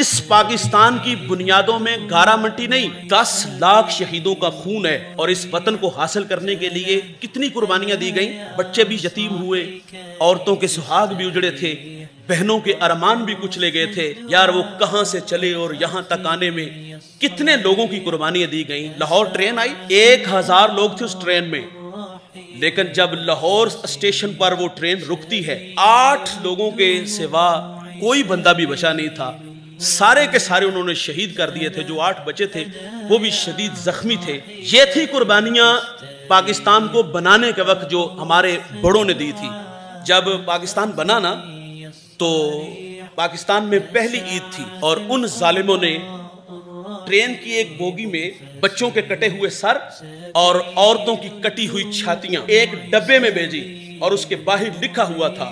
اس پاکستان کی بنیادوں میں گارا مٹی نہیں، 10 لاکھ شہیدوں کا خون ہے، اور اس وطن کو حاصل کرنے کے لیے کتنی قربانیاں دی گئیں۔ بچے بھی یتیم ہوئے، عورتوں کے سہاگ بھی اجڑے تھے، بہنوں کے ارمان بھی کچلے گئے تھے۔ یار وہ کہاں سے چلے اور یہاں تک آنے میں کتنے لوگوں کی قربانیاں دی گئیں۔ لاہور ٹرین آئی، 1000 لوگ تھے اس ٹرین میں، لیکن جب لاہور اسٹیشن پر وہ ٹرین رکتی ہے، 8 لوگوں کے سوا کوئی بندہ بھی بچا نہیں تھا۔ سارے کے سارے انہوں نے شہید کر دیے تھے۔ جو 8 بچے تھے وہ بھی شدید زخمی تھے۔ یہ تھی قربانیاں پاکستان کو بنانے کے وقت جو ہمارے بڑوں نے دی تھی۔ جب پاکستان بنا نا تو پاکستان میں پہلی عید تھی، اور ان ظالموں نے ٹرین کی ایک بوگی میں بچوں کے کٹے ہوئے سر اور عورتوں کی کٹی ہوئی چھاتیاں ایک ڈبے میں بھیجی، اور اس کے باہر لکھا ہوا تھا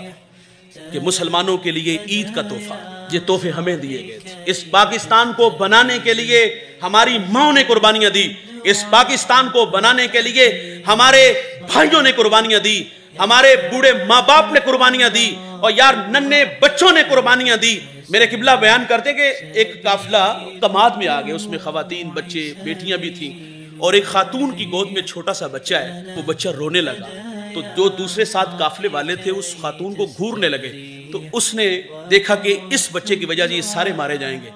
کہ مسلمانوں کے لیے عید کا تحفہ۔ یہ تحفے ہمیں دیے گئے تھے۔ اس پاکستان کو بنانے کے لیے ہماری ماں نے قربانیاں دی، اس پاکستان کو بنانے کے لیے ہمارے بھائیوں نے قربانیاں دی، ہمارے بوڑھے ماں باپ نے قربانیاں دی، اور یار ننھے بچوں نے قربانیاں دی۔ میرے قبلہ بیان کرتے کہ ایک قافلہ کماد میں آ گئے، اس میں خواتین، بچے، بیٹیاں بھی تھیں، اور ایک خاتون کی گود میں چھوٹا سا بچہ ہے۔ وہ بچہ رونے لگا تو جو دوسرے ساتھ قافلے والے تھے اس خاتون کو گھورنے لگے، تو اس نے دیکھا کہ اس بچے کی وجہ سے یہ سارے مارے جائیں گے،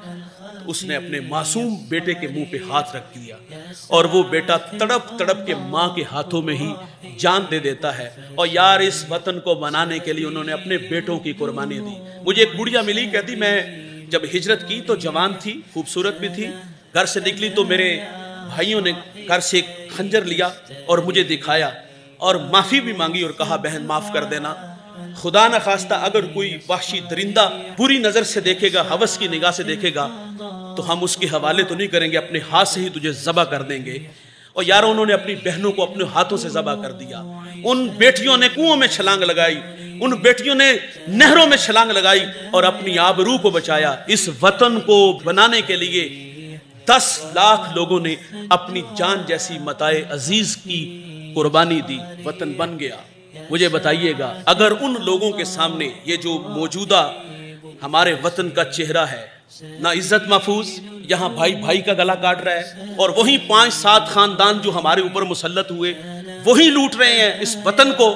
تو اس نے اپنے معصوم بیٹے کے منہ پہ ہاتھ رکھ دیا، اور وہ بیٹا تڑپ تڑپ کے ماں کے ہاتھوں میں ہی جان دے دیتا ہے۔ اور یار اس وطن کو بنانے کے لیے انہوں نے اپنے بیٹوں کی قربانی دی۔ مجھے ایک بڑھیا ملی، کہتی میں جب ہجرت کی تو جوان تھی، خوبصورت بھی تھی، گھر سے نکلی تو میرے بھائیوں نے گھر سے ایک خنجر لیا اور مجھے دکھایا، اور معافی بھی مانگی اور کہا بہن معاف کر دینا، خدا نہ خواستہ اگر کوئی وحشی درندہ بری نظر سے دیکھے گا، ہوس کی نگاہ سے دیکھے گا، تو ہم اس کے حوالے تو نہیں کریں گے، اپنے ہاتھ سے ہی تجھے ذبح کر دیں گے۔ اور یار انہوں نے اپنی بہنوں کو اپنے ہاتھوں سے ذبح کر دیا۔ ان بیٹیوں نے کنووں میں چھلانگ لگائی، ان بیٹیوں نے نہروں میں چھلانگ لگائی اور اپنی آبرو کو بچایا۔ اس وطن کو بنانے کے لیے 10 لاکھ لوگوں نے اپنی جان جیسی متاع عزیز کی قربانی دی، وطن بن گیا۔ مجھے بتائیے گا اگر ان لوگوں کے سامنے یہ جو موجودہ ہمارے وطن کا چہرہ ہے، نہ عزت محفوظ، یہاں بھائی بھائی کا گلا کاٹ رہا ہے، اور وہیں 5-7 خاندان جو ہمارے اوپر مسلط ہوئے وہی لوٹ رہے ہیں اس وطن کو۔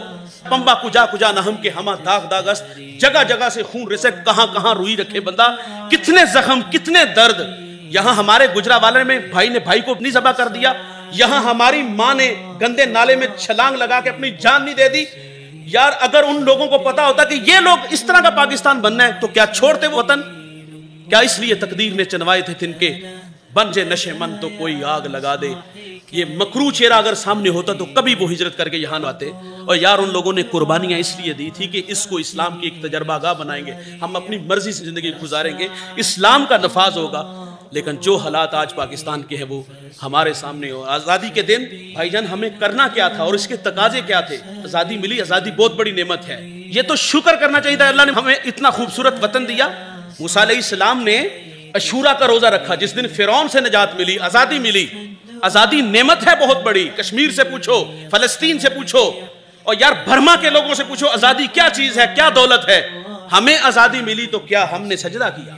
پمبا کجا کجا نہ ہم کے ہما داغ داغ است، جگہ جگہ سے خون رسک، کہاں کہاں روئی رکھے بندہ، کتنے زخم، کتنے درد۔ یہاں ہمارے گجرانوالے میں بھائی نے بھائی کو اپنی ذبح کر دیا، یہاں ہماری ماں نے گندے نالے میں چھلانگ لگا کے اپنی جان نہیں دے دی۔ یار اگر ان لوگوں کو پتا ہوتا کہ یہ لوگ اس طرح کا پاکستان بننا ہے تو کیا چھوڑتے وہ وطن؟ کیا اس لیے تقدیر نے چنوائے تھے تن کے بن جے نشے من تو کوئی آگ لگا دے؟ یہ مکروہ چہرہ اگر سامنے ہوتا تو کبھی وہ ہجرت کر کے یہاں نہ آتے۔ اور یار ان لوگوں نے قربانیاں اس لیے دی تھی کہ اس کو اسلام کی ایک تجربہ گاہ بنائیں گے، ہم اپنی مرضی سے زندگی گزاریں گے، اسلام کا نفاذ ہوگا۔ لیکن جو حالات آج پاکستان کے ہیں وہ ہمارے سامنے ہو۔ آزادی کے دن بھائی جان ہمیں کرنا کیا تھا اور اس کے تقاضے کیا تھے؟ آزادی ملی، آزادی بہت بڑی نعمت ہے، یہ تو شکر کرنا چاہیے تھا، اللہ نے ہمیں اتنا خوبصورت وطن دیا۔ موسیٰ علیہ السلام نے عاشوراء کا روزہ رکھا، جس دن فرعون سے نجات ملی، آزادی ملی۔ آزادی نعمت ہے بہت بڑی، کشمیر سے پوچھو، فلسطین سے پوچھو، اور یار برما کے لوگوں سے پوچھو آزادی کیا چیز ہے، کیا دولت ہے۔ ہمیں آزادی ملی تو کیا ہم نے سجدہ کیا؟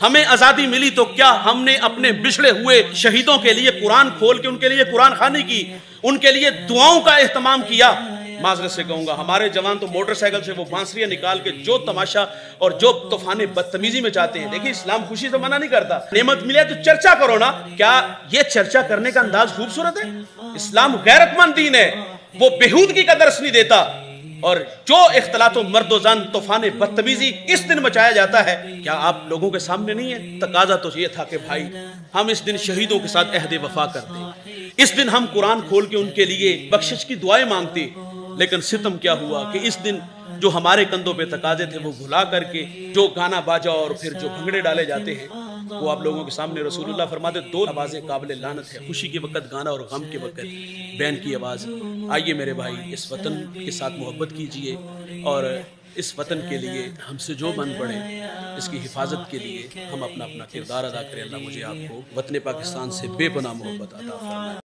ہمیں آزادی ملی تو کیا ہم نے اپنے بچھڑے ہوئے شہیدوں کے لیے قرآن کھول کے ان کے لیے قرآن خوانی کی، ان کے لیے دعاؤں کا اہتمام کیا؟ معذرت سے کہوں گا ہمارے جوان تو موٹر سائیکل سے وہ بانسریاں نکال کے جو تماشا اور جو طوفان بدتمیزی میں چاہتے ہیں۔ دیکھیں اسلام خوشی سے منع نہیں کرتا، نعمت ملے تو چرچا کرو نا۔ کیا یہ چرچا کرنے کا انداز خوبصورت ہے؟ اسلام غیرت مند دین ہے، وہ بےہودگی کا درس نہیں دیتا۔ اور جو اختلاط و مرد و زن، طوفان بدتمیزی اس دن مچایا جاتا ہے، کیا آپ لوگوں کے سامنے نہیں ہے؟ تقاضا تو یہ تھا کہ بھائی ہم اس دن شہیدوں کے ساتھ عہد وفا کرتے، اس دن ہم قرآن کھول کے ان کے لیے بخشش کی دعائیں مانگتے۔ لیکن ستم کیا ہوا کہ اس دن جو ہمارے کندھوں پہ تقاضے تھے وہ بھلا کر کے جو گانا باجا اور پھر جو بھنگڑے ڈالے جاتے ہیں وہ آپ لوگوں کے سامنے رسول اللہ فرماتے 2 آوازیں قابل لعنت ہے، خوشی کے وقت گانا اور غم کے وقت بین کی آواز۔ آئیے میرے بھائی اس وطن کے ساتھ محبت کیجئے، اور اس وطن کے لیے ہم سے جو بن پڑے اس کی حفاظت کے لیے ہم اپنا کردار ادا کریں۔ اللہ مجھے آپ کو وطن پاکستان سے بے پناہ محبت عطا فرمائے۔